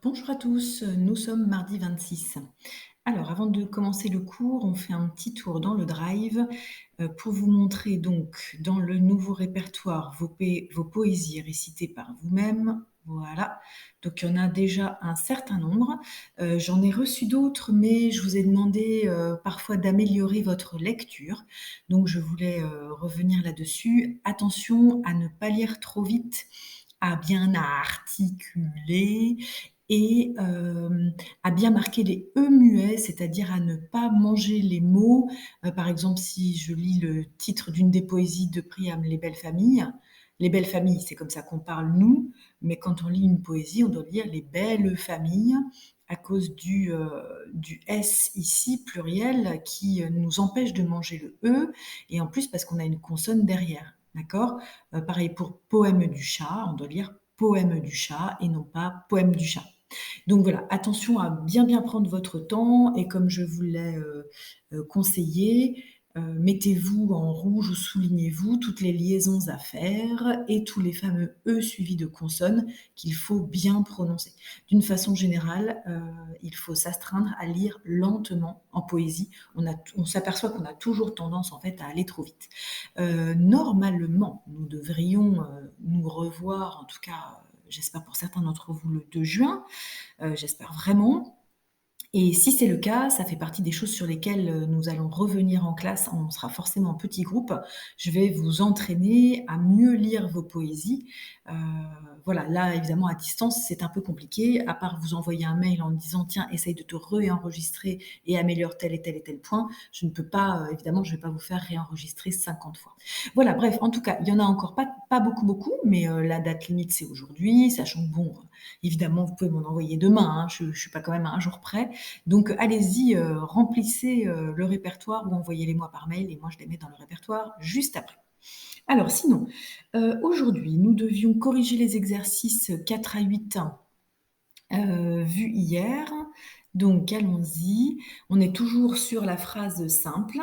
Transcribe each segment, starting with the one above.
Bonjour à tous, nous sommes mardi 26. Alors, avant de commencer le cours, on fait un petit tour dans le Drive pour vous montrer donc dans le nouveau répertoire vos poésies récitées par vous-même. Voilà, donc il y en a déjà un certain nombre. J'en ai reçu d'autres, mais je vous ai demandé parfois d'améliorer votre lecture. Donc je voulais revenir là-dessus. Attention à ne pas lire trop vite, à bien articuler et à bien marquer les E muets, c'est-à-dire à ne pas manger les mots. Par exemple, si je lis le titre d'une des poésies de Priam, Les belles familles, c'est comme ça qu'on parle nous, mais quand on lit une poésie, on doit lire les belles familles à cause du S ici, pluriel, qui nous empêche de manger le E, et en plus parce qu'on a une consonne derrière. D'accord? Pareil pour poème du chat, on doit lire poème du chat et non pas poème du chat. Donc voilà, attention à bien prendre votre temps et comme je vous l'ai conseillé, mettez-vous en rouge ou soulignez-vous toutes les liaisons à faire et tous les fameux E suivis de consonnes qu'il faut bien prononcer. D'une façon générale, il faut s'astreindre à lire lentement en poésie. On s'aperçoit qu'on a toujours tendance en fait à aller trop vite. Normalement, nous devrions nous revoir, en tout cas, j'espère pour certains d'entre vous, le 2 juin. J'espère vraiment. Et si c'est le cas, ça fait partie des choses sur lesquelles nous allons revenir en classe. On sera forcément en petit groupe. Je vais vous entraîner à mieux lire vos poésies. Euh, voilà, là, évidemment, à distance, c'est un peu compliqué. À part vous envoyer un mail en disant, tiens, essaye de te réenregistrer et améliore tel et tel et tel point. Je ne peux pas, évidemment, je ne vais pas vous faire réenregistrer 50 fois. Voilà, bref, en tout cas, il y en a encore pas beaucoup, mais la date limite, c'est aujourd'hui, sachant que, bon, évidemment, vous pouvez m'en envoyer demain, hein, je ne suis pas quand même à un jour près. Donc allez-y, remplissez le répertoire ou envoyez-les-moi par mail et moi je les mets dans le répertoire juste après. Alors sinon, aujourd'hui, nous devions corriger les exercices 4 à 8 vus hier. Donc allons-y. On est toujours sur la phrase simple.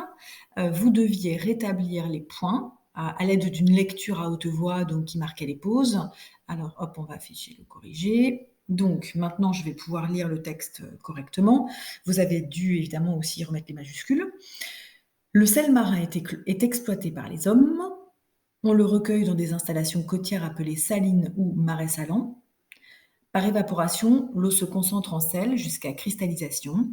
Vous deviez rétablir les points à l'aide d'une lecture à haute voix donc qui marquait les pauses. Alors hop, on va afficher le corrigé. Donc maintenant, je vais pouvoir lire le texte correctement. Vous avez dû évidemment aussi remettre les majuscules. Le sel marin est exploité par les hommes. On le recueille dans des installations côtières appelées salines ou marais salants. Par évaporation, l'eau se concentre en sel jusqu'à cristallisation.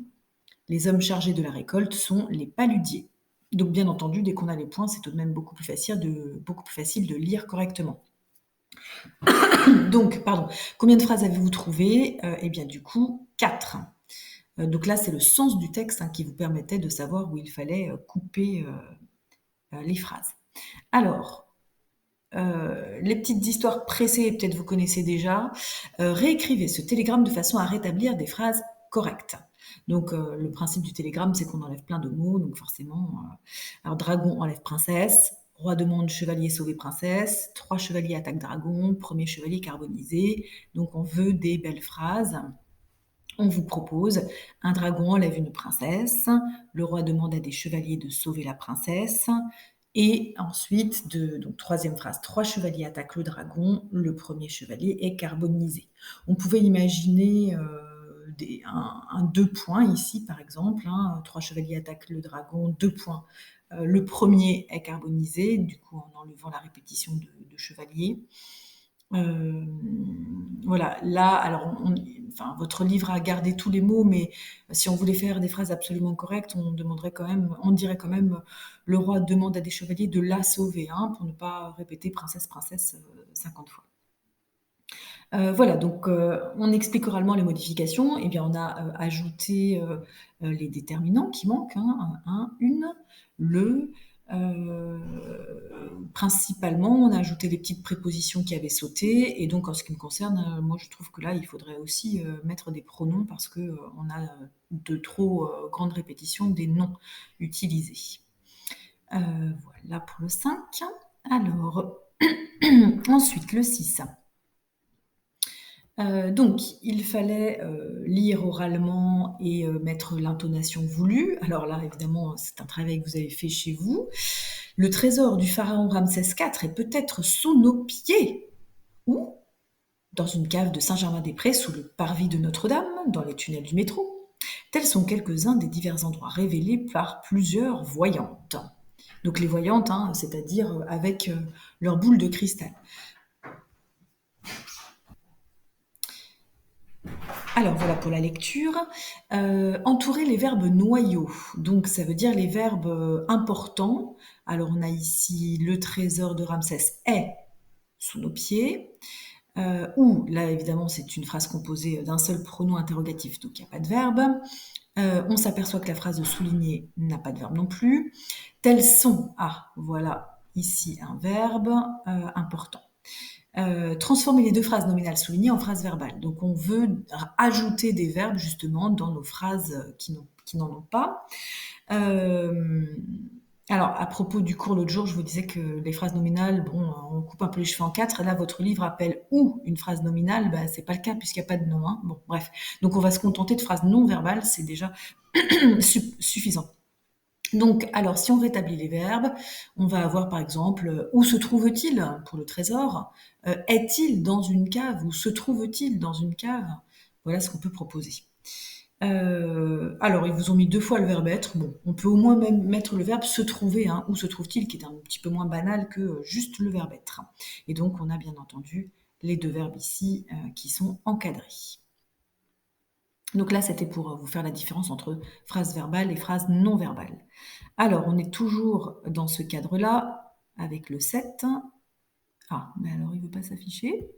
Les hommes chargés de la récolte sont les paludiers. Donc bien entendu, dès qu'on a les points, c'est tout de même beaucoup plus facile de lire correctement. Donc, pardon, combien de phrases avez-vous trouvé? Eh bien, du coup, 4. Donc là, c'est le sens du texte qui vous permettait de savoir où il fallait couper les phrases. Alors, les petites histoires pressées, peut-être vous connaissez déjà. Réécrivez ce télégramme de façon à rétablir des phrases correctes. Donc, le principe du télégramme, c'est qu'on enlève plein de mots, donc forcément. Alors, dragon enlève princesse, roi demande chevalier sauver princesse, 3 chevaliers attaquent dragon, premier chevalier carbonisé. Donc, on veut des belles phrases. On vous propose un dragon enlève une princesse, le roi demande à des chevaliers de sauver la princesse, et ensuite, donc troisième phrase, 3 chevaliers attaquent le dragon, le premier chevalier est carbonisé. On pouvait imaginer un 2 points ici, par exemple, 3 chevaliers attaquent le dragon, 2 points. Le premier est carbonisé, du coup en enlevant la répétition de chevalier. Voilà, là, alors, enfin, votre livre a gardé tous les mots, mais si on voulait faire des phrases absolument correctes, on dirait quand même, le roi demande à des chevaliers de la sauver, pour ne pas répéter princesse, princesse 50 fois. Voilà, donc on explique oralement les modifications. Eh bien, on a ajouté les déterminants qui manquent, un, une, le. Principalement, on a ajouté les petites prépositions qui avaient sauté. Et donc, en ce qui me concerne, moi, je trouve que là, il faudrait aussi mettre des pronoms parce que on a de trop grandes répétitions des noms utilisés. Voilà pour le 5. Alors, ensuite, le 6. Donc, il fallait lire oralement et mettre l'intonation voulue. Alors là, évidemment, c'est un travail que vous avez fait chez vous. Le trésor du pharaon Ramsès IV est peut-être sous nos pieds. Où? dans une cave de Saint-Germain-des-Prés, sous le parvis de Notre-Dame, dans les tunnels du métro. Tels sont quelques-uns des divers endroits révélés par plusieurs voyantes. Donc les voyantes, hein, c'est-à-dire avec leur boule de cristal. Alors voilà pour la lecture. Entourer les verbes noyaux. Donc ça veut dire les verbes importants. Alors on a ici le trésor de Ramsès est sous nos pieds. Ou là évidemment c'est une phrase composée d'un seul pronom interrogatif, donc il n'y a pas de verbe. On s'aperçoit que la phrase de souligner n'a pas de verbe non plus. Tels sont, ah voilà ici un verbe important. Transformer les deux phrases nominales soulignées en phrases verbales. Donc on veut ajouter des verbes justement dans nos phrases qui n'en ont pas. Alors, à propos du cours l'autre jour, je vous disais que les phrases nominales, bon, on coupe un peu les cheveux en quatre. Là, votre livre appelle ou une phrase nominale, bah, c'est pas le cas puisqu'il n'y a pas de nom. Hein. Bon, bref. Donc, on va se contenter de phrases non verbales, c'est déjà suffisant. Donc, alors, si on rétablit les verbes, on va avoir par exemple où se trouve-t-il pour le trésor, est-il dans une cave ou se trouve-t-il dans une cave. Voilà ce qu'on peut proposer. Alors, ils vous ont mis 2 fois le verbe être. Bon, on peut au moins même mettre le verbe se trouver, hein, où se trouve-t-il, qui est un petit peu moins banal que juste le verbe être. Et donc, on a bien entendu les 2 verbes ici qui sont encadrés. Donc là, c'était pour vous faire la différence entre phrase verbale et phrase non verbale. Alors, on est toujours dans ce cadre-là, avec le 7. Ah, mais alors il ne veut pas s'afficher.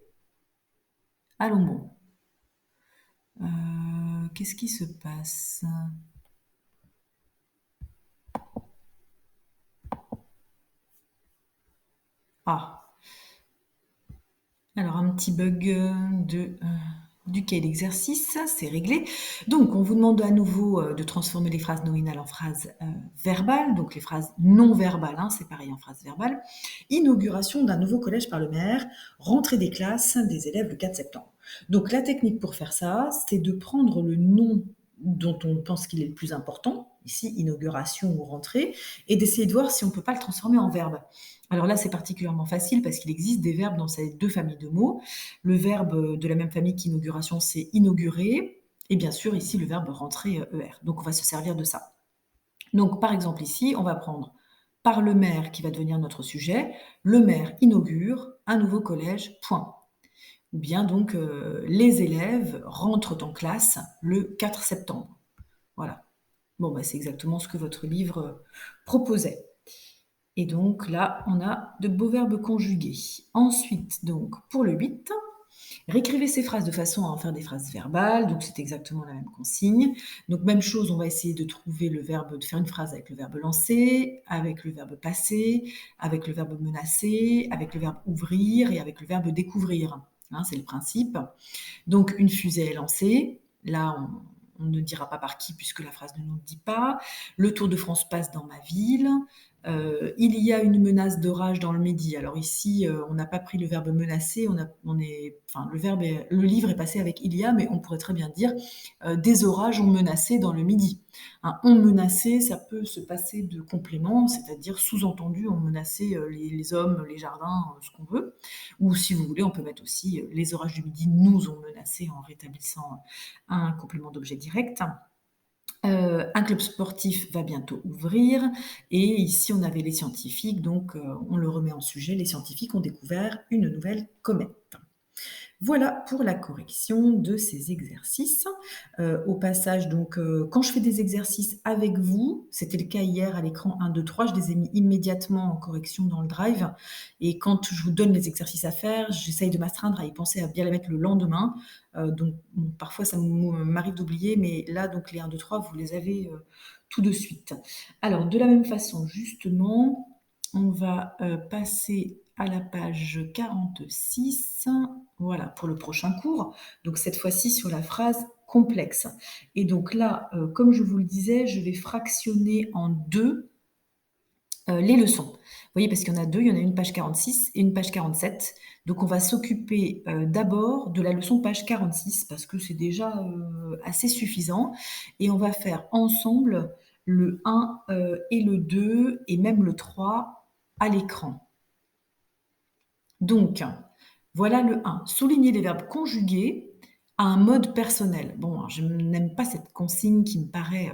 Allons bon. Qu'est-ce qui se passe? Ah. Alors, un petit bug du cahier d'exercice, c'est réglé. Donc, on vous demande à nouveau de transformer les phrases nominales en phrases verbales, donc les phrases non verbales, hein, c'est pareil en phrases verbales. Inauguration d'un nouveau collège par le maire, rentrée des classes des élèves le 4 septembre. Donc, la technique pour faire ça, c'est de prendre le nom dont on pense qu'il est le plus important, ici inauguration ou rentrée, et d'essayer de voir si on ne peut pas le transformer en verbe. Alors là, c'est particulièrement facile parce qu'il existe des verbes dans ces 2 familles de mots. Le verbe de la même famille qu'inauguration, c'est inaugurer. Et bien sûr, ici, le verbe rentrer, ER. Donc, on va se servir de ça. Donc, par exemple, ici, on va prendre par le maire qui va devenir notre sujet. Le maire inaugure un nouveau collège, point. Ou bien donc, les élèves rentrent en classe le 4 septembre. Voilà. Bon, bah, c'est exactement ce que votre livre proposait. Et donc là, on a de beaux verbes conjugués. Ensuite, donc, pour le 8, réécrivez ces phrases de façon à en faire des phrases verbales. Donc, c'est exactement la même consigne. Donc, même chose, on va essayer de trouver le verbe, de faire une phrase avec le verbe lancer, avec le verbe passer, avec le verbe menacer, avec le verbe ouvrir et avec le verbe découvrir. Hein, c'est le principe. Donc, une fusée est lancée. Là, on ne dira pas par qui puisque la phrase ne nous le dit pas. Le Tour de France passe dans ma ville. Il y a une menace d'orage dans le Midi. Alors ici, on n'a pas pris le verbe menacer. Le livre est passé avec il y a, mais on pourrait très bien dire des orages ont menacé dans le Midi. Hein, ont menacé, ça peut se passer de complément, c'est-à-dire sous-entendu, ont menacé les hommes, les jardins, ce qu'on veut. Ou si vous voulez, on peut mettre aussi les orages du Midi nous ont menacé en rétablissant un complément d'objet direct. Un club sportif va bientôt ouvrir et ici on avait les scientifiques, donc on le remet en sujet. Les scientifiques ont découvert une nouvelle comète. Voilà pour la correction de ces exercices. Au passage, donc, quand je fais des exercices avec vous, c'était le cas hier à l'écran 1, 2, 3, je les ai mis immédiatement en correction dans le Drive. Et quand je vous donne les exercices à faire, j'essaye de m'astreindre à y penser à bien les mettre le lendemain. Donc, bon, parfois, ça m'arrive d'oublier, mais là, donc, les 1, 2, 3, vous les avez tout de suite. Alors, de la même façon, justement, on va passer à la page 46, voilà, pour le prochain cours. Donc cette fois-ci sur la phrase complexe. Et donc là, comme je vous le disais, je vais fractionner en 2 les leçons. Vous voyez, parce qu'il y en a 2, il y en a une page 46 et une page 47. Donc on va s'occuper d'abord de la leçon page 46 parce que c'est déjà assez suffisant. Et on va faire ensemble le 1 et le 2 et même le 3 à l'écran. Donc, Voilà le 1. Souligner les verbes conjugués à un mode personnel. Bon, alors je n'aime pas cette consigne qui me paraît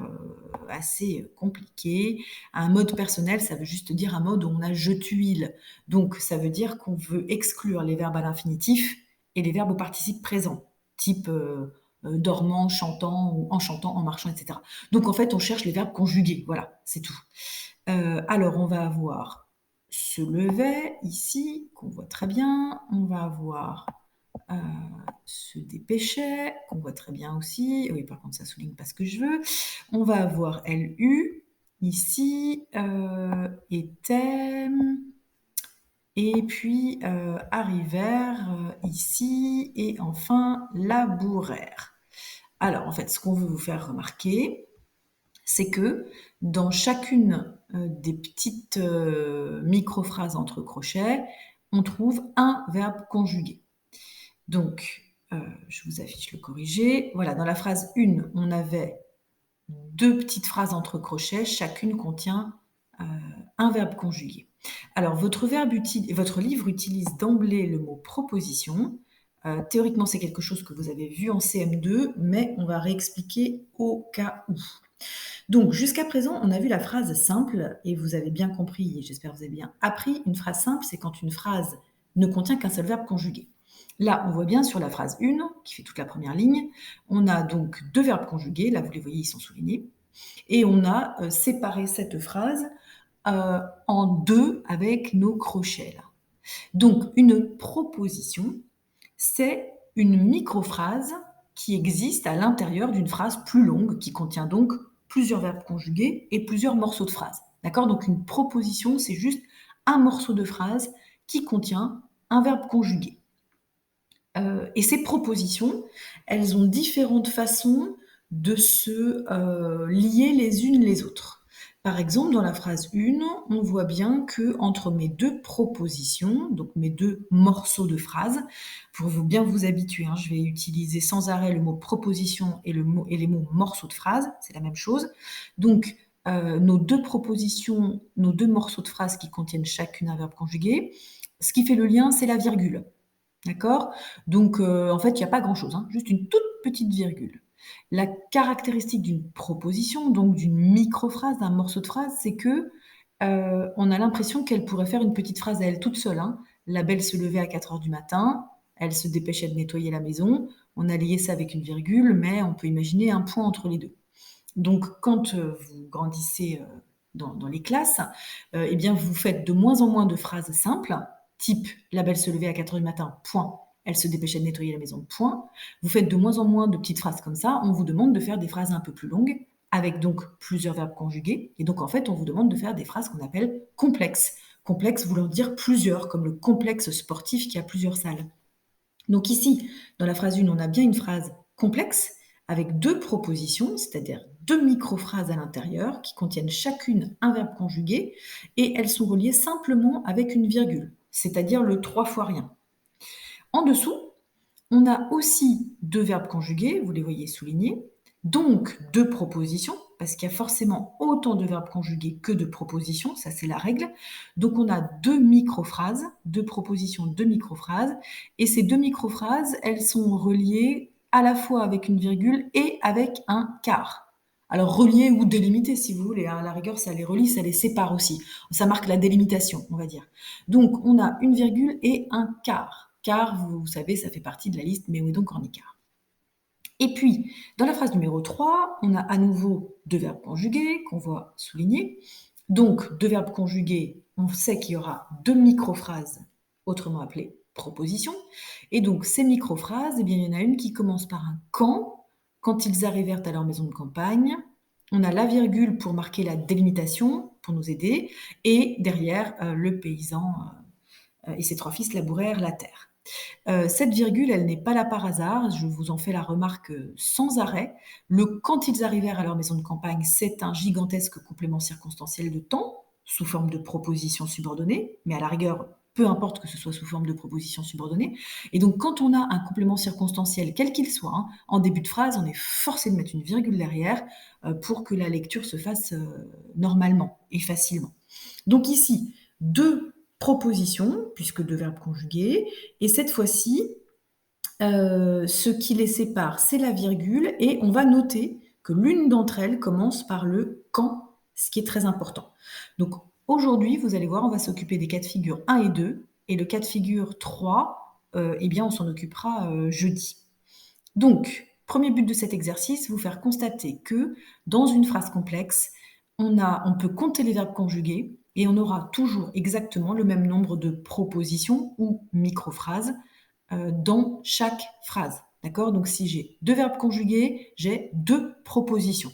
assez compliquée. Un mode personnel, ça veut juste dire un mode où on a je tuile. Donc, ça veut dire qu'on veut exclure les verbes à l'infinitif et les verbes au participe présent, type dormant, chantant, ou en chantant, en marchant, etc. Donc, en fait, on cherche les verbes conjugués. Voilà, c'est tout. Alors, on va avoir se levait ici, qu'on voit très bien. On va avoir euh, se dépêchait, qu'on voit très bien aussi. Oui, par contre, ça souligne pas ce que je veux. On va avoir LU ici, était, et puis arrivèrent ici, et enfin labourèrent. Alors, en fait, ce qu'on veut vous faire remarquer, c'est que dans chacune des petites micro-phrases entre crochets, on trouve un verbe conjugué. Donc, je vous affiche le corrigé. Voilà, dans la phrase 1, on avait deux petites phrases entre crochets. Chacune contient un verbe conjugué. Alors, votre livre utilise d'emblée le mot proposition. Théoriquement, c'est quelque chose que vous avez vu en CM2, mais on va réexpliquer au cas où. Donc, jusqu'à présent, on a vu la phrase simple, et vous avez bien compris, et j'espère que vous avez bien appris, une phrase simple, c'est quand une phrase ne contient qu'un seul verbe conjugué. Là, on voit bien sur la phrase 1, qui fait toute la première ligne, on a donc deux verbes conjugués, là vous les voyez, ils sont soulignés, et on a séparé cette phrase en deux avec nos crochets là. Donc, une proposition, c'est une microphrase qui existe à l'intérieur d'une phrase plus longue, qui contient donc plusieurs verbes conjugués et plusieurs morceaux de phrase. D'accord? Donc une proposition, c'est juste un morceau de phrase qui contient un verbe conjugué. Et ces propositions, elles ont différentes façons de se lier les unes les autres. Par exemple, dans la phrase 1, on voit bien que entre mes deux propositions, donc mes deux morceaux de phrase, pour bien vous habituer, je vais utiliser sans arrêt le mot proposition et les mots morceaux de phrase, c'est la même chose. Donc, nos deux propositions, nos deux morceaux de phrase qui contiennent chacune un verbe conjugué, ce qui fait le lien, c'est la virgule. D'accord? Donc, en fait, il n'y a pas grand-chose, juste une toute petite virgule. La caractéristique d'une proposition, donc d'une microphrase, d'un morceau de phrase, c'est que on a l'impression qu'elle pourrait faire une petite phrase à elle toute seule. La belle se levait à 4 heures du matin, elle se dépêchait de nettoyer la maison. On a lié ça avec une virgule, mais on peut imaginer un point entre les deux. Donc, quand vous grandissez dans les classes, eh bien, vous faites de moins en moins de phrases simples, type la belle se levait à 4 heures du matin, point. Elle se dépêchait de nettoyer la maison, point. Vous faites de moins en moins de petites phrases comme ça. On vous demande de faire des phrases un peu plus longues, avec donc plusieurs verbes conjugués. Et donc, en fait, on vous demande de faire des phrases qu'on appelle complexes. Complexes voulant dire plusieurs, comme le complexe sportif qui a plusieurs salles. Donc ici, dans la phrase 1, on a bien une phrase complexe avec deux propositions, c'est-à-dire deux micro-phrases à l'intérieur qui contiennent chacune un verbe conjugué et elles sont reliées simplement avec une virgule, c'est-à-dire le 3 fois rien. En dessous, on a aussi deux verbes conjugués, vous les voyez soulignés, donc deux propositions, parce qu'il y a forcément autant de verbes conjugués que de propositions, ça c'est la règle. Donc on a deux microphrases, deux propositions, deux microphrases, et ces deux microphrases, elles sont reliées à la fois avec une virgule et avec un quart. Alors reliées ou délimitées si vous voulez, à la rigueur ça les relie, ça les sépare aussi. Ça marque la délimitation, on va dire. Donc on a une virgule et un quart. Car, vous savez, ça fait partie de la liste Méouédon-Cornicart. Et puis, dans la phrase numéro 3, on a à nouveau deux verbes conjugués qu'on voit souligner. Donc, deux verbes conjugués, on sait qu'il y aura deux microphrases, autrement appelées propositions. Et donc, ces microphrases, eh bien, il y en a une qui commence par un quand ils arrivèrent à leur maison de campagne. On a la virgule pour marquer la délimitation, pour nous aider, et derrière, le paysan et ses trois fils labourèrent la terre. Cette virgule, elle n'est pas là par hasard, je vous en fais la remarque sans arrêt. Quand ils arrivèrent à leur maison de campagne, c'est un gigantesque complément circonstanciel de temps, sous forme de proposition subordonnée, mais à la rigueur, peu importe que ce soit sous forme de proposition subordonnée. Et donc, quand on a un complément circonstanciel, quel qu'il soit, en début de phrase, on est forcé de mettre une virgule derrière pour que la lecture se fasse normalement et facilement. Donc ici, deux proposition, puisque 2 verbes conjugués, et cette fois-ci, ce qui les sépare, c'est la virgule et on va noter que l'une d'entre elles commence par le quand, ce qui est très important. Donc aujourd'hui, vous allez voir, on va s'occuper des cas de figure 1 et 2 et le cas de figure 3, eh bien, on s'en occupera jeudi. Donc, premier but de cet exercice, vous faire constater que dans une phrase complexe, on peut compter les verbes conjugués et on aura toujours exactement le même nombre de propositions ou microphrases dans chaque phrase. D'accord? Donc si j'ai 2 verbes conjugués, j'ai 2 propositions.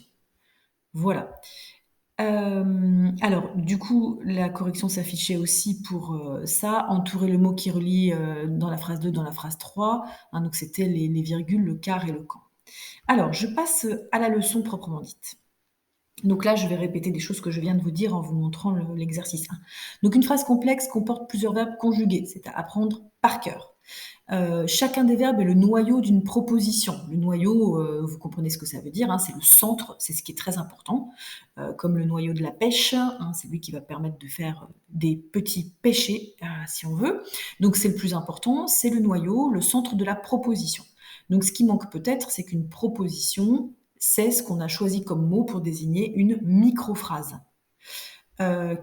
Voilà. Alors, du coup, la correction s'affichait aussi pour ça, entourer le mot qui relie dans la phrase 2, dans la phrase 3. Hein, donc c'était les virgules, le car et le quand. Alors, je passe à la leçon proprement dite. Donc là, je vais répéter des choses que je viens de vous dire en vous montrant l'exercice 1. Donc une phrase complexe comporte plusieurs verbes conjugués, c'est à apprendre par cœur. Chacun des verbes est le noyau d'une proposition. Le noyau, vous comprenez ce que ça veut dire, hein, c'est le centre, c'est ce qui est très important, comme le noyau de la pêche, hein, c'est lui qui va permettre de faire des petits pêchés, si on veut. Donc c'est le plus important, c'est le noyau, le centre de la proposition. Donc ce qui manque peut-être, c'est qu'une proposition, c'est ce qu'on a choisi comme mot pour désigner une microphrase,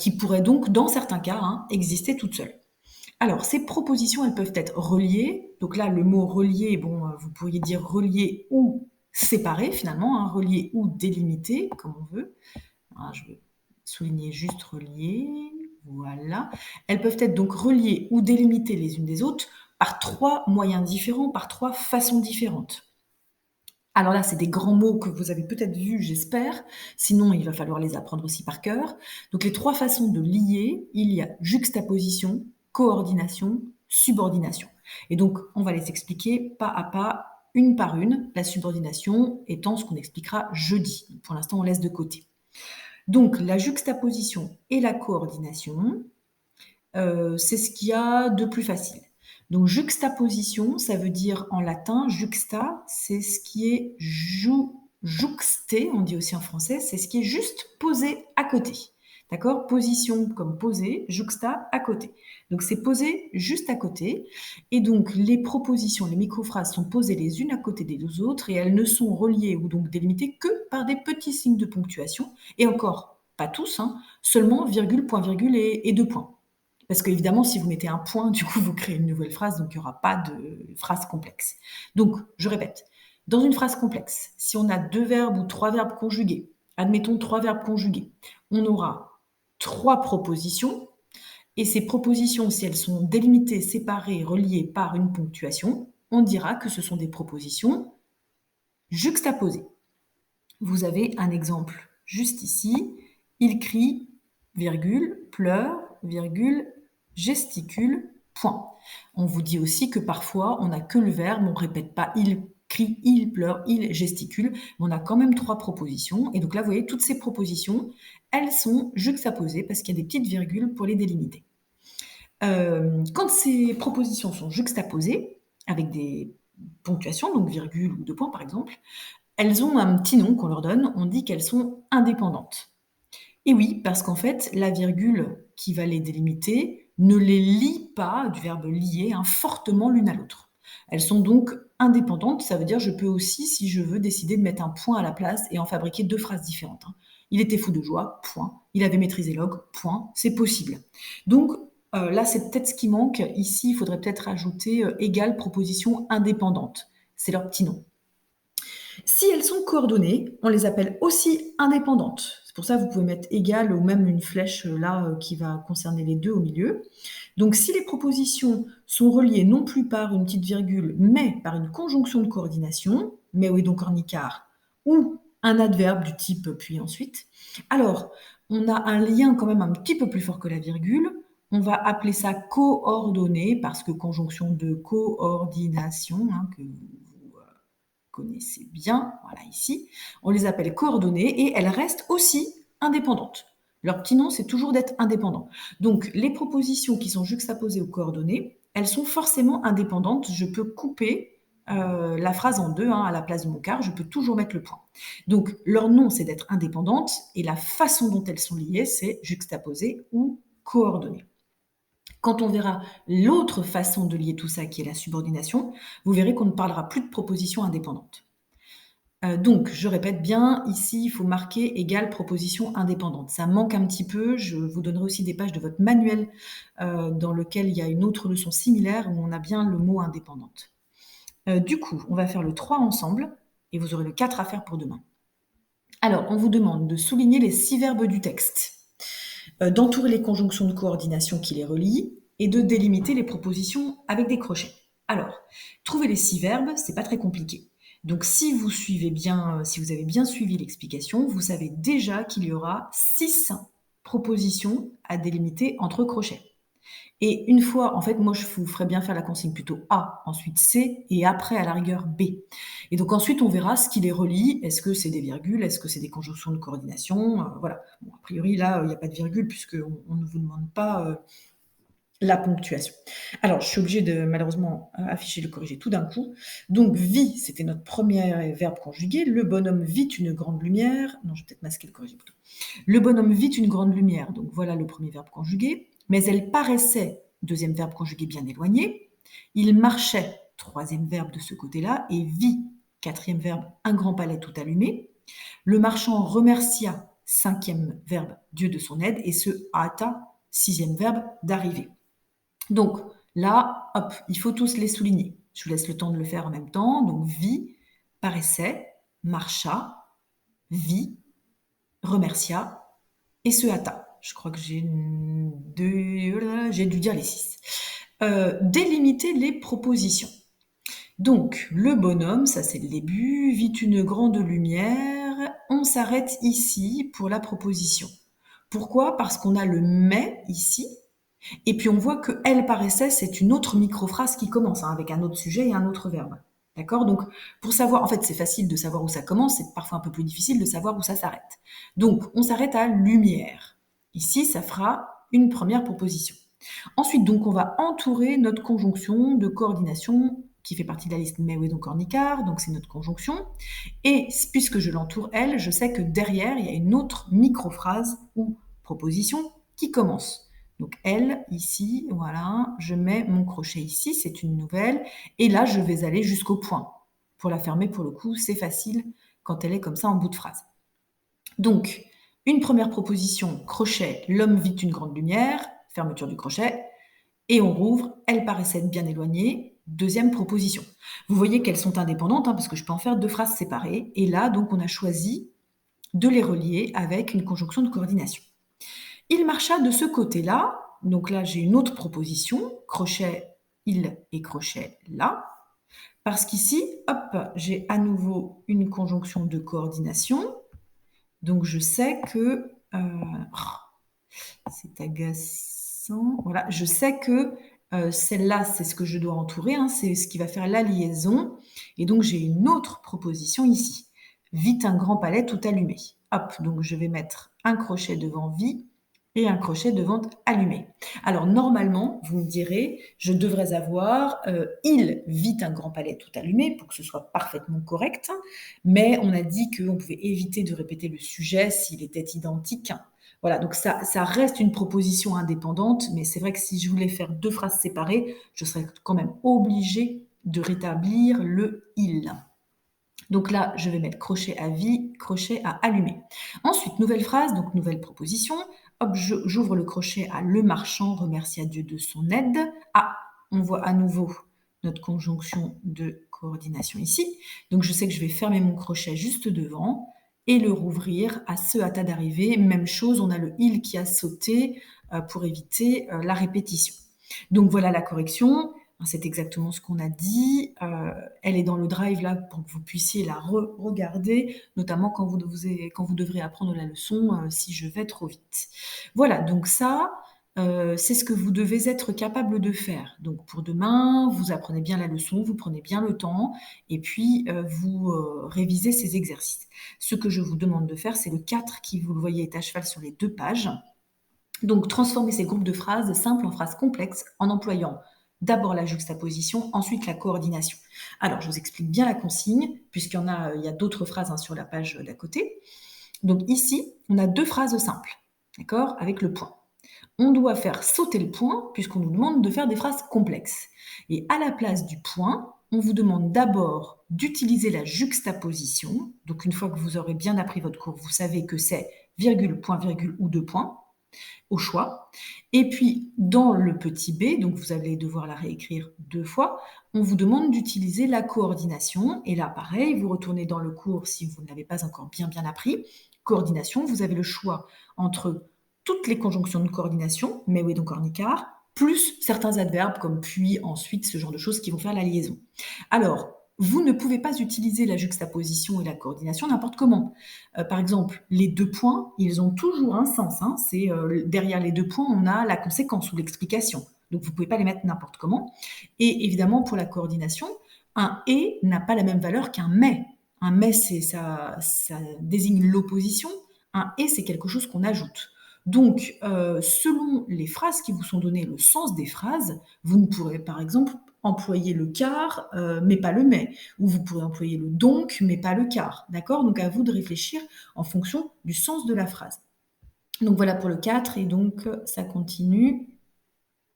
qui pourrait donc, dans certains cas, hein, exister toute seule. Alors, ces propositions, elles peuvent être reliées. Donc là, le mot relié, bon, vous pourriez dire relié ou séparé finalement, hein, relié ou délimité, comme on veut. Hein, je vais souligner juste relié. Voilà. Elles peuvent être donc reliées ou délimitées les unes des autres par 3 moyens différents, par 3 façons différentes. Alors là, c'est des grands mots que vous avez peut-être vus, j'espère. Sinon, il va falloir les apprendre aussi par cœur. Donc les 3 façons de lier, il y a juxtaposition, coordination, subordination. Et donc, on va les expliquer pas à pas, une par une, la subordination étant ce qu'on expliquera jeudi. Pour l'instant, on laisse de côté. Donc, la juxtaposition et la coordination, c'est ce qu'il y a de plus facile. Donc juxtaposition, ça veut dire en latin, juxta, c'est ce qui est jouxté, on dit aussi en français, c'est ce qui est juste posé à côté. D'accord? Position comme posé, juxta à côté. Donc c'est posé juste à côté. Et donc les propositions, les microphrases sont posées les unes à côté des deux autres et elles ne sont reliées ou donc délimitées que par des petits signes de ponctuation. Et encore, pas tous, hein, seulement virgule, point virgule et deux points. Parce qu'évidemment, si vous mettez un point, du coup, vous créez une nouvelle phrase, donc il n'y aura pas de phrase complexe. Donc, je répète, dans une phrase complexe, si on a 2 verbes ou 3 verbes conjugués, admettons 3 verbes conjugués, on aura 3 propositions, et ces propositions, si elles sont délimitées, séparées, reliées par une ponctuation, on dira que ce sont des propositions juxtaposées. Vous avez un exemple juste ici. Il crie, virgule, pleure, virgule, gesticule, point. On vous dit aussi que parfois, on n'a que le verbe, on ne répète pas il crie, il pleure, il gesticule, mais on a quand même 3 propositions. Et donc là, vous voyez, toutes ces propositions, elles sont juxtaposées parce qu'il y a des petites virgules pour les délimiter. Quand ces propositions sont juxtaposées, avec des ponctuations, donc virgule ou 2 points par exemple, elles ont un petit nom qu'on leur donne, on dit qu'elles sont indépendantes. Et oui, parce qu'en fait, la virgule qui va les délimiter ne les lie pas, du verbe lier, hein, fortement l'une à l'autre. Elles sont donc indépendantes, ça veut dire je peux aussi, si je veux, décider de mettre un point à la place et en fabriquer 2 phrases différentes. Hein. Il était fou de joie, point. Il avait maîtrisé log, point. C'est possible. Donc là, c'est peut-être ce qui manque. Ici, il faudrait peut-être ajouter égale proposition indépendante. C'est leur petit nom. Si elles sont coordonnées, on les appelle aussi indépendantes. C'est pour ça que vous pouvez mettre égal ou même une flèche là qui va concerner les deux au milieu. Donc si les propositions sont reliées non plus par une petite virgule, mais par une conjonction de coordination, mais oui donc en icard, ou un adverbe du type puis ensuite, alors on a un lien quand même un petit peu plus fort que la virgule. On va appeler ça coordonnées parce que conjonction de coordination, hein, que connaissez bien, voilà ici, on les appelle coordonnées et elles restent aussi indépendantes. Leur petit nom, c'est toujours d'être indépendant. Donc, les propositions qui sont juxtaposées aux coordonnées, elles sont forcément indépendantes. Je peux couper la phrase en deux, hein, à la place de mon quart, je peux toujours mettre le point. Donc, leur nom, c'est d'être indépendantes et la façon dont elles sont liées, c'est juxtaposées ou coordonnées. Quand on verra l'autre façon de lier tout ça, qui est la subordination, vous verrez qu'on ne parlera plus de proposition indépendante. Donc, je répète bien, ici, il faut marquer égale proposition indépendante. Ça manque un petit peu, je vous donnerai aussi des pages de votre manuel dans lequel il y a une autre leçon similaire où on a bien le mot indépendante. Du coup, on va faire le 3 ensemble et vous aurez le 4 à faire pour demain. Alors, on vous demande de souligner les 6 verbes du texte, d'entourer les conjonctions de coordination qui les relient et de délimiter les propositions avec des crochets. Alors, trouver les 6 verbes, c'est pas très compliqué. Donc, si vous suivez bien, si vous avez bien suivi l'explication, vous savez déjà qu'il y aura 6 propositions à délimiter entre crochets. Et une fois, en fait, moi, je vous ferais bien faire la consigne plutôt A, ensuite C, et après, à la rigueur, B. Et donc ensuite, on verra ce qui les relie. Est-ce que c'est des virgules? Est-ce que c'est des conjonctions de coordination? Voilà. Bon, a priori, là, il n'y a pas de virgule puisqu'on ne vous demande pas la ponctuation. Alors, je suis obligée de, malheureusement, afficher le corrigé tout d'un coup. Donc, vit, c'était notre premier verbe conjugué. Le bonhomme vit une grande lumière. Non, je vais peut-être masquer le corrigé plutôt. Le bonhomme vit une grande lumière. Donc, voilà le premier verbe conjugué. Mais elle paraissait, deuxième verbe conjugué bien éloigné. Il marchait, troisième verbe de ce côté-là. Et vit, quatrième verbe, un grand palais tout allumé. Le marchand remercia, cinquième verbe, Dieu de son aide. Et se hâta, sixième verbe, d'arriver. Donc là, hop, il faut tous les souligner. Je vous laisse le temps de le faire en même temps. Donc vit, paraissait, marcha, vit, remercia et se hâta. Je crois que j'ai dû dire les 6. Délimiter les propositions. Donc, le bonhomme, ça c'est le début, vit une grande lumière. On s'arrête ici pour la proposition. Pourquoi? Parce qu'on a le mais ici. Et puis on voit que elle paraissait, c'est une autre microphrase qui commence, hein, avec un autre sujet et un autre verbe. D'accord? Donc, pour savoir, en fait, c'est facile de savoir où ça commence, c'est parfois un peu plus difficile de savoir où ça s'arrête. Donc, on s'arrête à lumière. Ici, ça fera une première proposition. Ensuite, donc, on va entourer notre conjonction de coordination qui fait partie de la liste mais, oui, donc cornicard, donc c'est notre conjonction. Et puisque je l'entoure, elle, je sais que derrière, il y a une autre microphrase ou proposition qui commence. Donc elle, ici, voilà, je mets mon crochet ici, c'est une nouvelle, et là, je vais aller jusqu'au point. Pour la fermer, pour le coup, c'est facile quand elle est comme ça en bout de phrase. Donc, une première proposition, crochet, l'homme vit une grande lumière, fermeture du crochet, et on rouvre, elle paraissait bien éloignée, deuxième proposition. Vous voyez qu'elles sont indépendantes, hein, parce que je peux en faire deux phrases séparées, et là, donc, on a choisi de les relier avec une conjonction de coordination. Il marcha de ce côté-là, donc là j'ai une autre proposition, crochet il et crochet là, parce qu'ici, hop, j'ai à nouveau une conjonction de coordination, donc je sais que, c'est agaçant, voilà, je sais que celle-là c'est ce que je dois entourer, hein, c'est ce qui va faire la liaison, et donc j'ai une autre proposition ici, vite un grand palais tout allumé. Hop, donc je vais mettre un crochet devant vie et un crochet devant allumé. Alors normalement, vous me direz, je devrais avoir il vit un grand palais tout allumé pour que ce soit parfaitement correct, mais on a dit qu'on pouvait éviter de répéter le sujet s'il était identique. Voilà, donc ça reste une proposition indépendante, mais c'est vrai que si je voulais faire deux phrases séparées, je serais quand même obligée de rétablir le il. Donc là, je vais mettre crochet à vie, crochet à allumer. Ensuite, nouvelle phrase, donc nouvelle proposition. Hop, j'ouvre le crochet à le marchand remercie à Dieu de son aide. Ah, on voit à nouveau notre conjonction de coordination ici. Donc je sais que je vais fermer mon crochet juste devant et le rouvrir à ce hâta d'arriver. Même chose, on a le il qui a sauté pour éviter la répétition. Donc voilà la correction. C'est exactement ce qu'on a dit. Elle est dans le drive là pour que vous puissiez la regarder, notamment quand vous devrez apprendre la leçon si je vais trop vite. Voilà, donc ça, c'est ce que vous devez être capable de faire. Donc pour demain, vous apprenez bien la leçon, vous prenez bien le temps et puis vous révisez ces exercices. Ce que je vous demande de faire, c'est le 4 qui, vous le voyez, est à cheval sur les 2 pages. Donc transformer ces groupes de phrases simples en phrases complexes en employant d'abord la juxtaposition, ensuite la coordination. Alors, je vous explique bien la consigne, puisqu'il y a d'autres phrases sur la page d'à côté. Donc ici, on a 2 phrases simples, d'accord, avec le point. On doit faire sauter le point puisqu'on nous demande de faire des phrases complexes. Et à la place du point, on vous demande d'abord d'utiliser la juxtaposition. Donc une fois que vous aurez bien appris votre cours, vous savez que c'est virgule, point, virgule ou deux points au choix. Et puis, dans le petit b, donc vous allez devoir la réécrire deux fois, on vous demande d'utiliser la coordination. Et là, pareil, vous retournez dans le cours si vous ne l'avez pas encore bien appris. Coordination, vous avez le choix entre toutes les conjonctions de coordination, mais oui, donc cornicard, plus certains adverbes comme puis, ensuite, ce genre de choses qui vont faire la liaison. Alors, vous ne pouvez pas utiliser la juxtaposition et la coordination n'importe comment. Par exemple, les deux points, ils ont toujours un sens. Hein. C'est derrière les deux points, on a la conséquence ou l'explication. Donc, vous ne pouvez pas les mettre n'importe comment. Et évidemment, pour la coordination, un et n'a pas la même valeur qu'un mais. Un mais, ça désigne l'opposition. Un et, c'est quelque chose qu'on ajoute. Donc, selon les phrases qui vous sont données, le sens des phrases, vous ne pourrez par exemple employer le car, mais pas le mais. Ou vous pourrez employer le donc, mais pas le car. D'accord? Donc, à vous de réfléchir en fonction du sens de la phrase. Donc, voilà pour le 4, et donc, ça continue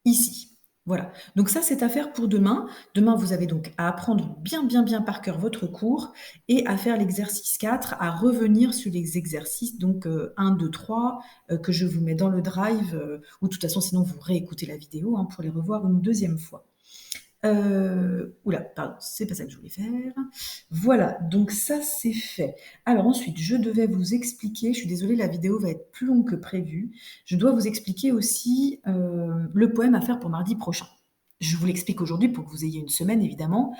ici. Voilà. Donc ça, c'est à faire pour demain. Demain, vous avez donc à apprendre bien par cœur votre cours et à faire l'exercice 4, à revenir sur les exercices, donc 1, 2, 3, que je vous mets dans le drive, ou de toute façon, sinon, vous réécoutez la vidéo hein, pour les revoir une deuxième fois. Oula, pardon, c'est pas ça que je voulais faire. Voilà, donc ça c'est fait. Alors ensuite, je devais vous expliquer, je suis désolée, la vidéo va être plus longue que prévu. Je dois vous expliquer aussi le poème à faire pour mardi prochain. Je vous l'explique aujourd'hui pour que vous ayez une semaine, évidemment.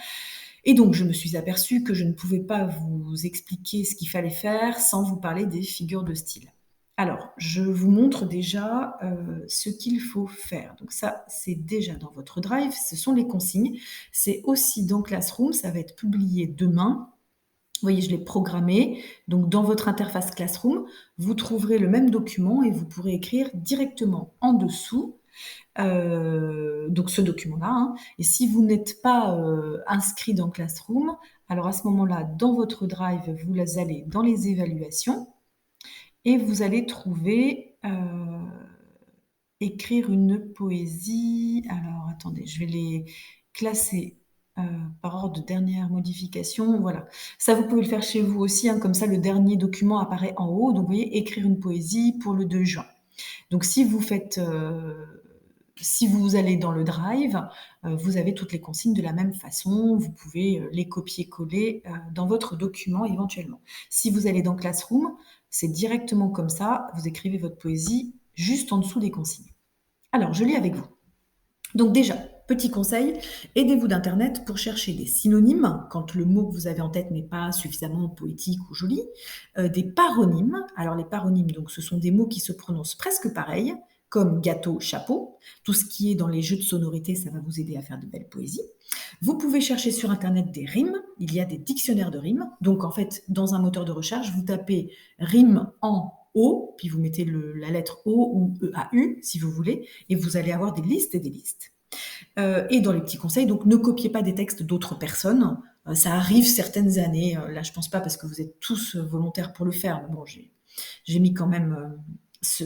Et donc, je me suis aperçue que je ne pouvais pas vous expliquer ce qu'il fallait faire sans vous parler des figures de style. Alors, je vous montre déjà ce qu'il faut faire. Donc ça, c'est déjà dans votre drive, ce sont les consignes. C'est aussi dans Classroom, ça va être publié demain. Vous voyez, je l'ai programmé. Donc, dans votre interface Classroom, vous trouverez le même document et vous pourrez écrire directement en dessous donc ce document-là. Hein. Et si vous n'êtes pas inscrit dans Classroom, alors à ce moment-là, dans votre drive, vous allez dans les évaluations et vous allez trouver écrire une poésie. Alors attendez, je vais les classer par ordre de dernière modification. Voilà. Ça, vous pouvez le faire chez vous aussi. Hein, comme ça, le dernier document apparaît en haut. Donc, vous voyez, écrire une poésie pour le 2 juin. Donc, si vous allez dans le drive, vous avez toutes les consignes de la même façon. Vous pouvez les copier-coller dans votre document éventuellement. Si vous allez dans Classroom, c'est directement comme ça. Vous écrivez votre poésie juste en dessous des consignes. Alors, je lis avec vous. Donc déjà, petit conseil, aidez-vous d'Internet pour chercher des synonymes quand le mot que vous avez en tête n'est pas suffisamment poétique ou joli, des paronymes. Alors les paronymes, donc, ce sont des mots qui se prononcent presque pareil, comme gâteau, chapeau. Tout ce qui est dans les jeux de sonorité, ça va vous aider à faire de belles poésies. Vous pouvez chercher sur Internet des rimes. Il y a des dictionnaires de rimes. Donc en fait, dans un moteur de recherche, vous tapez rime en O, puis vous mettez la lettre O ou EAU, si vous voulez, et vous allez avoir des listes et des listes. Et dans les petits conseils, donc ne copiez pas des textes d'autres personnes. Ça arrive certaines années. Là, je pense pas parce que vous êtes tous volontaires pour le faire. Mais bon, j'ai mis quand même ce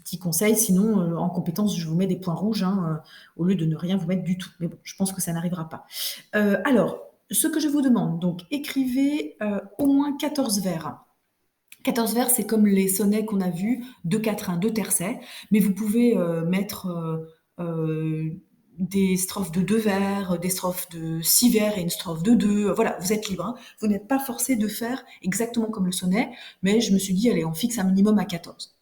petit conseil. Sinon, en compétence, je vous mets des points rouges hein, au lieu de ne rien vous mettre du tout. Mais bon, je pense que ça n'arrivera pas. Alors, ce que je vous demande, donc écrivez au moins 14 vers. 14 vers, c'est comme les sonnets qu'on a vus, 2 quatrains, 2 tercets, mais vous pouvez mettre des strophes de 2 vers, des strophes de 6 vers et une strophe de 2. Voilà, vous êtes libre. Hein. Vous n'êtes pas forcé de faire exactement comme le sonnet, mais je me suis dit, allez, on fixe un minimum à 14.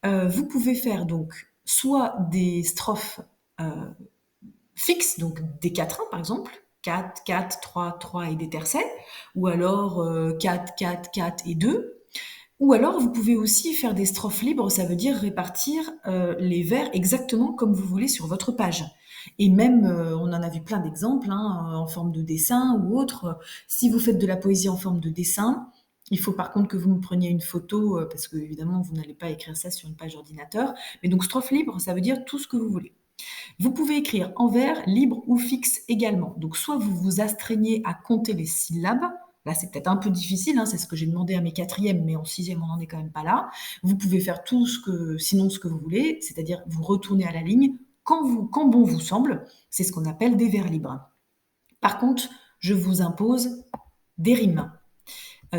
Vous pouvez faire donc soit des strophes fixes, donc des quatrains par exemple, 4, 4, 3, 3 et des tercets, ou alors 4, 4, 4 et 2. Ou alors, vous pouvez aussi faire des strophes libres, ça veut dire répartir les vers exactement comme vous voulez sur votre page. Et même, on en a vu plein d'exemples, hein, en forme de dessin ou autre. Si vous faites de la poésie en forme de dessin, il faut par contre que vous me preniez une photo, parce que évidemment, vous n'allez pas écrire ça sur une page ordinateur. Mais donc, strophe libre, ça veut dire tout ce que vous voulez. Vous pouvez écrire en vers, libre ou fixe également. Donc, soit vous vous astreignez à compter les syllabes, Là, c'est peut-être un peu difficile, hein, c'est ce que j'ai demandé à mes quatrièmes, mais en sixième, on n'en est quand même pas là. Vous pouvez faire sinon ce que vous voulez, c'est-à-dire vous retournez à la ligne quand bon vous semble. C'est ce qu'on appelle des vers libres. Par contre, je vous impose des rimes.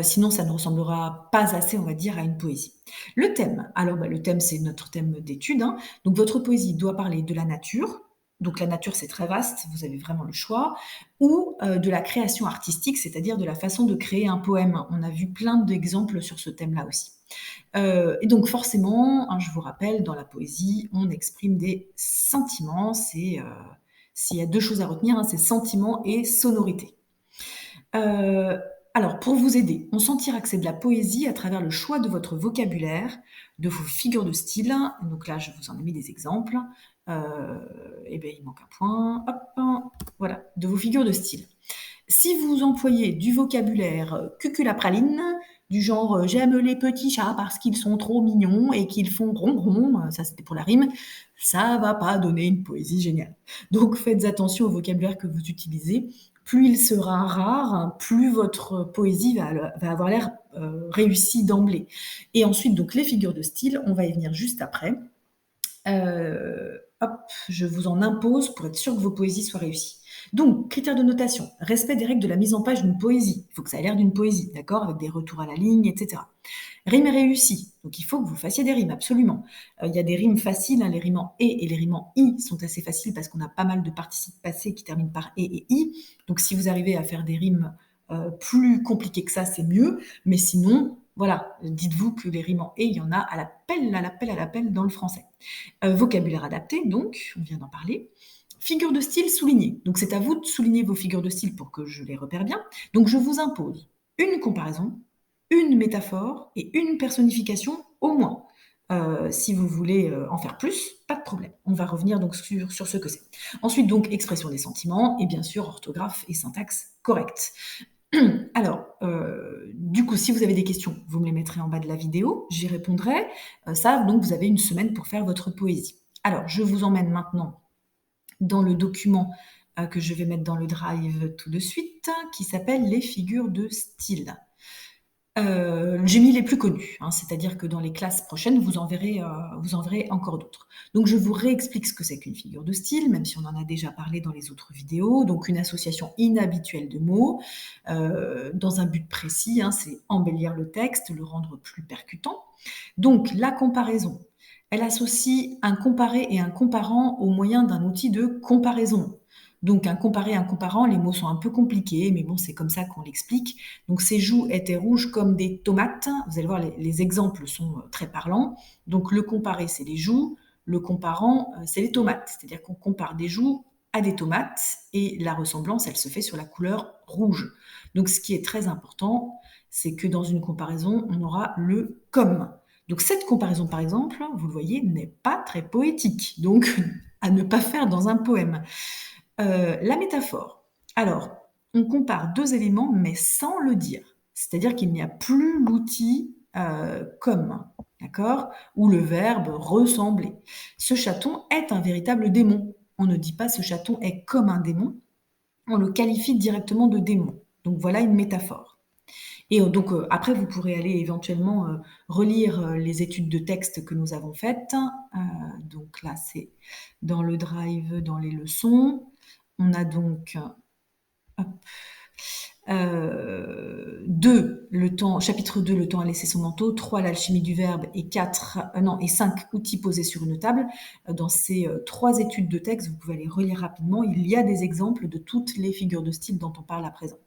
Sinon, ça ne ressemblera pas assez, on va dire, à une poésie. Le thème, alors le thème, c'est notre thème d'étude, hein. Donc votre poésie doit parler de la nature, donc la nature c'est très vaste, vous avez vraiment le choix, ou de la création artistique, c'est-à-dire de la façon de créer un poème. On a vu plein d'exemples sur ce thème-là aussi. Et donc forcément, hein, je vous rappelle, dans la poésie, on exprime des sentiments, s'il y a deux choses à retenir, hein, c'est sentiments et sonorité. Alors, pour vous aider, on sentira que c'est de la poésie à travers le choix de votre vocabulaire, de vos figures de style. Donc là, je vous en ai mis des exemples. Et bien, il manque un point. Hop, voilà, de vos figures de style. Si vous employez du vocabulaire cuculapraline, du genre j'aime les petits chats parce qu'ils sont trop mignons et qu'ils font ronron, ça c'était pour la rime, ça va pas donner une poésie géniale. Donc faites attention au vocabulaire que vous utilisez. Plus il sera rare, plus votre poésie va avoir l'air réussie d'emblée. Et ensuite, donc les figures de style, on va y venir juste après. Hop, je vous en impose pour être sûr que vos poésies soient réussies. Donc, critères de notation, respect des règles de la mise en page d'une poésie. Il faut que ça ait l'air d'une poésie, d'accord, avec des retours à la ligne, etc. Rimes réussies, donc il faut que vous fassiez des rimes, absolument. Il y a des rimes faciles, hein, les rimes en et les rimes en i sont assez faciles parce qu'on a pas mal de participes passés qui terminent par et i. Donc si vous arrivez à faire des rimes plus compliquées que ça, c'est mieux. Mais sinon, voilà, dites-vous que les rimes en et, il y en a à l'appel dans le français. Vocabulaire adapté, donc, on vient d'en parler. Figure de style soulignée. Donc c'est à vous de souligner vos figures de style pour que je les repère bien. Donc je vous impose une comparaison, une métaphore et une personnification au moins. Si vous voulez en faire plus, pas de problème. On va revenir donc sur ce que c'est. Ensuite, donc, expression des sentiments et bien sûr, orthographe et syntaxe correcte. Alors, du coup, si vous avez des questions, vous me les mettrez en bas de la vidéo, j'y répondrai. Ça, donc, vous avez une semaine pour faire votre poésie. Alors, je vous emmène maintenant dans le document que je vais mettre dans le Drive tout de suite, qui s'appelle les figures de style. J'ai mis les plus connus, hein, c'est-à-dire que dans les classes prochaines, vous en verrez encore d'autres. Donc je vous réexplique ce que c'est qu'une figure de style, même si on en a déjà parlé dans les autres vidéos. Donc une association inhabituelle de mots, dans un but précis, hein, c'est embellir le texte, le rendre plus percutant. Donc la comparaison, elle associe un comparé et un comparant au moyen d'un outil de comparaison. Donc un comparé, un comparant, les mots sont un peu compliqués, mais bon, c'est comme ça qu'on l'explique. Donc ses joues étaient rouges comme des tomates. Vous allez voir, les exemples sont très parlants. Donc le comparé, c'est les joues. Le comparant, c'est les tomates. C'est-à-dire qu'on compare des joues à des tomates et la ressemblance, elle se fait sur la couleur rouge. Donc ce qui est très important, c'est que dans une comparaison, on aura le comme. Donc cette comparaison, par exemple, vous le voyez, n'est pas très poétique. Donc à ne pas faire dans un poème. La métaphore. Alors, on compare deux éléments, mais sans le dire. C'est-à-dire qu'il n'y a plus l'outil comme, d'accord, ou le verbe ressembler. Ce chaton est un véritable démon. On ne dit pas ce chaton est comme un démon, on le qualifie directement de démon. Donc voilà une métaphore. Et donc après, vous pourrez aller éventuellement relire les études de texte que nous avons faites. Donc là, c'est dans le Drive, dans les leçons. On a donc hop, 2, chapitre 2, le temps à laisser son manteau, 3, l'alchimie du verbe, et 5, outils posés sur une table. Dans ces 3 études de texte, vous pouvez aller relire rapidement. Il y a des exemples de toutes les figures de style dont on parle à présent.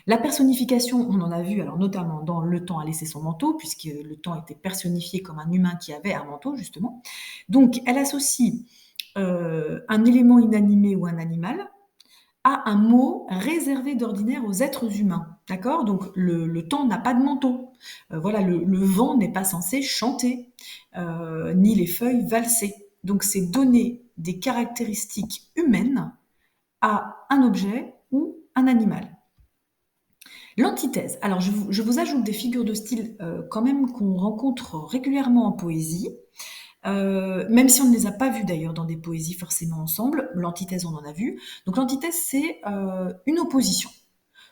La personnification, on en a vu, alors notamment dans le temps à laisser son manteau, puisque le temps était personnifié comme un humain qui avait un manteau, justement. Donc, elle associe un élément inanimé ou un animal à un mot réservé d'ordinaire aux êtres humains. D'accord? Donc le temps n'a pas de manteau. Voilà, le vent n'est pas censé chanter, ni les feuilles valser. Donc c'est donner des caractéristiques humaines à un objet ou un animal. L'antithèse. Alors je vous ajoute des figures de style quand même qu'on rencontre régulièrement en poésie. Même si on ne les a pas vues d'ailleurs dans des poésies forcément ensemble, l'antithèse on en a vu. Donc l'antithèse c'est une opposition.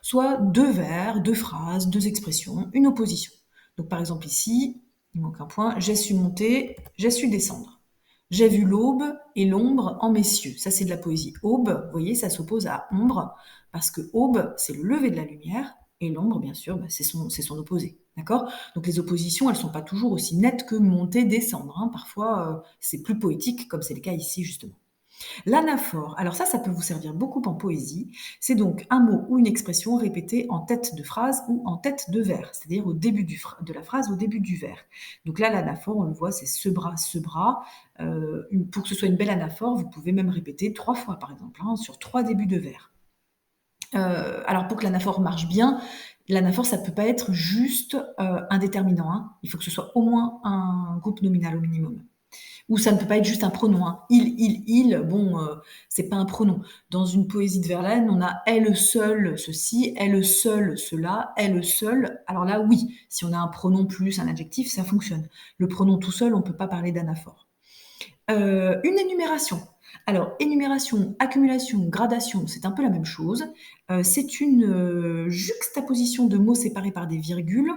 soit deux vers, deux phrases, deux expressions, une opposition. Donc par exemple ici, il manque un point, j'ai su monter, j'ai su descendre. J'ai vu l'aube et l'ombre en messieurs. Ça, c'est de la poésie. Aube, vous voyez, ça s'oppose à ombre, parce que aube, c'est le lever de la lumière, et l'ombre, bien sûr, bah, c'est son opposé. D'accord? Donc les oppositions, elles ne sont pas toujours aussi nettes que monter, descendre, hein. Parfois, c'est plus poétique, comme c'est le cas ici, justement. L'anaphore, alors ça peut vous servir beaucoup en poésie. C'est donc un mot ou une expression répétée en tête de phrase ou en tête de vers, c'est-à-dire au début de la phrase, au début du vers. Donc là, l'anaphore, on le voit, c'est ce bras, ce bras. Pour que ce soit une belle anaphore, vous pouvez même répéter 3 fois, par exemple, hein, sur 3 débuts de vers. Alors pour que l'anaphore marche bien, l'anaphore, ça peut pas être juste un déterminant, hein. Il faut que ce soit au moins un groupe nominal au minimum. Ou ça ne peut pas être juste un pronom, hein. Il, bon, c'est pas un pronom. Dans une poésie de Verlaine, on a elle seul ceci, elle seule cela, elle seule. Alors là, oui, si on a un pronom plus un adjectif, ça fonctionne. Le pronom tout seul, on peut pas parler d'anaphore. Une énumération. Alors, énumération, accumulation, gradation, c'est un peu la même chose. C'est une juxtaposition de mots séparés par des virgules.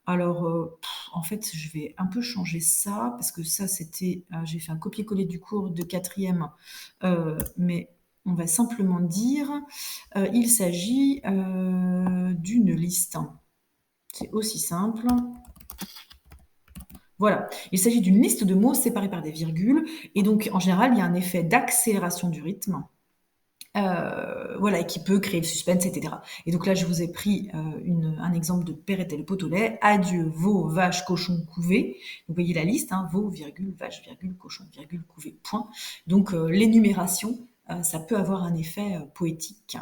Alors, en fait, je vais un peu changer ça, parce que ça, c'était... j'ai fait un copier-coller du cours de quatrième, mais on va simplement dire, il s'agit d'une liste. C'est aussi simple. Voilà, il s'agit d'une liste de mots séparés par des virgules, et donc en général, il y a un effet d'accélération du rythme, voilà, et qui peut créer le suspense, etc. Et donc là, je vous ai pris un exemple de Perrette et le pot au lait. Adieu, veau, vache, cochon, couvé. Vous voyez la liste, hein, veau, virgule, vache, virgule, cochon, virgule, couvé, point. Donc l'énumération, ça peut avoir un effet poétique.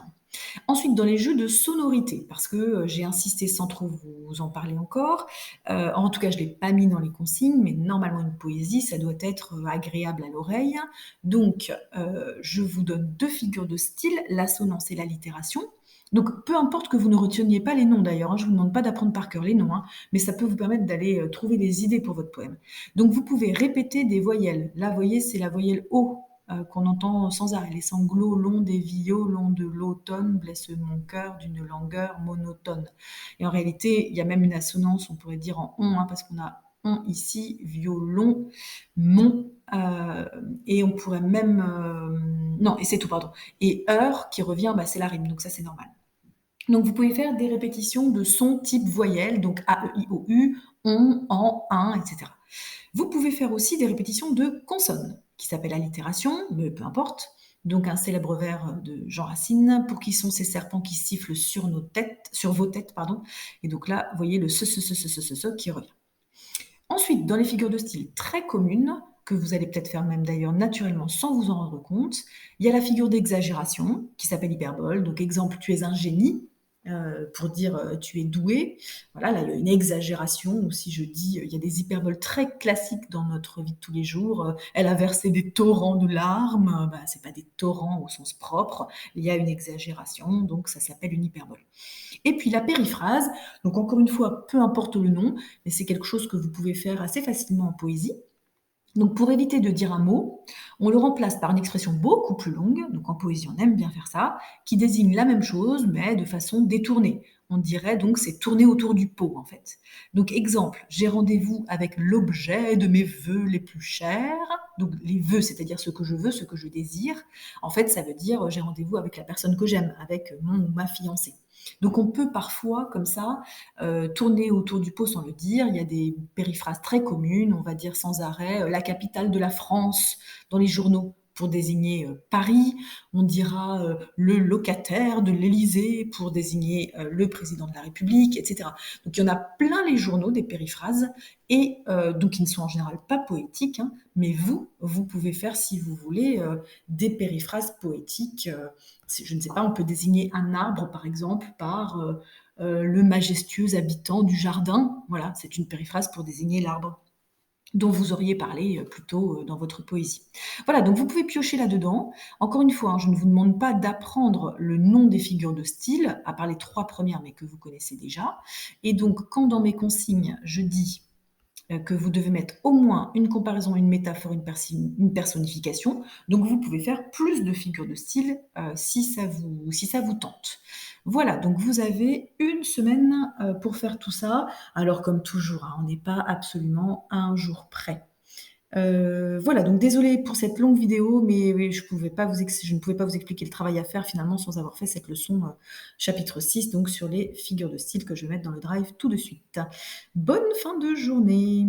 Ensuite, dans les jeux de sonorité, parce que j'ai insisté sans trop vous en parler encore, en tout cas je ne l'ai pas mis dans les consignes, mais normalement une poésie, ça doit être agréable à l'oreille. Donc, je vous donne deux figures de style, l'assonance et l'allitération. Donc, peu importe que vous ne reteniez pas les noms d'ailleurs, hein, je ne vous demande pas d'apprendre par cœur les noms, hein, mais ça peut vous permettre d'aller trouver des idées pour votre poème. Donc, vous pouvez répéter des voyelles. Là, vous voyez, c'est la voyelle O qu'on entend sans arrêt. Les sanglots longs des violons de l'automne blessent mon cœur d'une langueur monotone. Et en réalité, il y a même une assonance, on pourrait dire en on, hein, parce qu'on a on ici, violon, mon, et on pourrait même... non, et c'est tout, pardon. Et heure qui revient, bah, c'est la rime, donc ça c'est normal. Donc vous pouvez faire des répétitions de sons type voyelle, donc A, E, I, O, U, on, en, un, etc. Vous pouvez faire aussi des répétitions de consonnes, qui s'appellent allitération, mais peu importe. Donc un célèbre vers de Jean Racine, pour qui sont ces serpents qui sifflent sur nos têtes, sur vos têtes, pardon. Et donc là, vous voyez le ce qui revient. Ensuite, dans les figures de style très communes, que vous allez peut-être faire même d'ailleurs naturellement sans vous en rendre compte, il y a la figure d'exagération qui s'appelle hyperbole. Donc exemple, tu es un génie, pour dire tu es doué. Voilà, là il y a une exagération, ou si je dis, il y a des hyperboles très classiques dans notre vie de tous les jours. Elle a versé des torrents de larmes, bah, c'est pas des torrents au sens propre, il y a une exagération, donc ça s'appelle une hyperbole. Et puis la périphrase, donc encore une fois, peu importe le nom, mais c'est quelque chose que vous pouvez faire assez facilement en poésie. Donc pour éviter de dire un mot, on le remplace par une expression beaucoup plus longue, donc en poésie on aime bien faire ça, qui désigne la même chose mais de façon détournée. On dirait donc c'est tourner autour du pot en fait. Donc exemple, j'ai rendez-vous avec l'objet de mes vœux les plus chers. Donc les vœux, c'est-à-dire ce que je veux, ce que je désire. En fait, ça veut dire j'ai rendez-vous avec la personne que j'aime, avec mon ou ma fiancée. Donc on peut parfois, comme ça, tourner autour du pot sans le dire. Il y a des périphrases très communes, on va dire sans arrêt la capitale de la France dans les journaux pour désigner Paris. On dira le locataire de l'Élysée pour désigner le président de la République, etc. Donc il y en a plein les journaux des périphrases, et donc ils ne sont en général pas poétiques, hein, mais vous pouvez faire, si vous voulez, des périphrases poétiques. Je ne sais pas, on peut désigner un arbre, par exemple, par le majestueux habitant du jardin. Voilà, c'est une périphrase pour désigner l'arbre dont vous auriez parlé plus tôt dans votre poésie. Voilà, donc vous pouvez piocher là-dedans. Encore une fois, hein, je ne vous demande pas d'apprendre le nom des figures de style, à part les 3 premières, mais que vous connaissez déjà. Et donc, quand dans mes consignes, je dis que vous devez mettre au moins une comparaison, une métaphore, une personnification. Donc vous pouvez faire plus de figures de style, si ça vous tente. Voilà, donc vous avez une semaine, pour faire tout ça. Alors comme toujours, hein, on n'est pas absolument à un jour près. Voilà, donc désolée pour cette longue vidéo, mais oui, je ne pouvais pas vous expliquer le travail à faire finalement sans avoir fait cette leçon, chapitre 6, donc sur les figures de style que je vais mettre dans le drive tout de suite. Bonne fin de journée!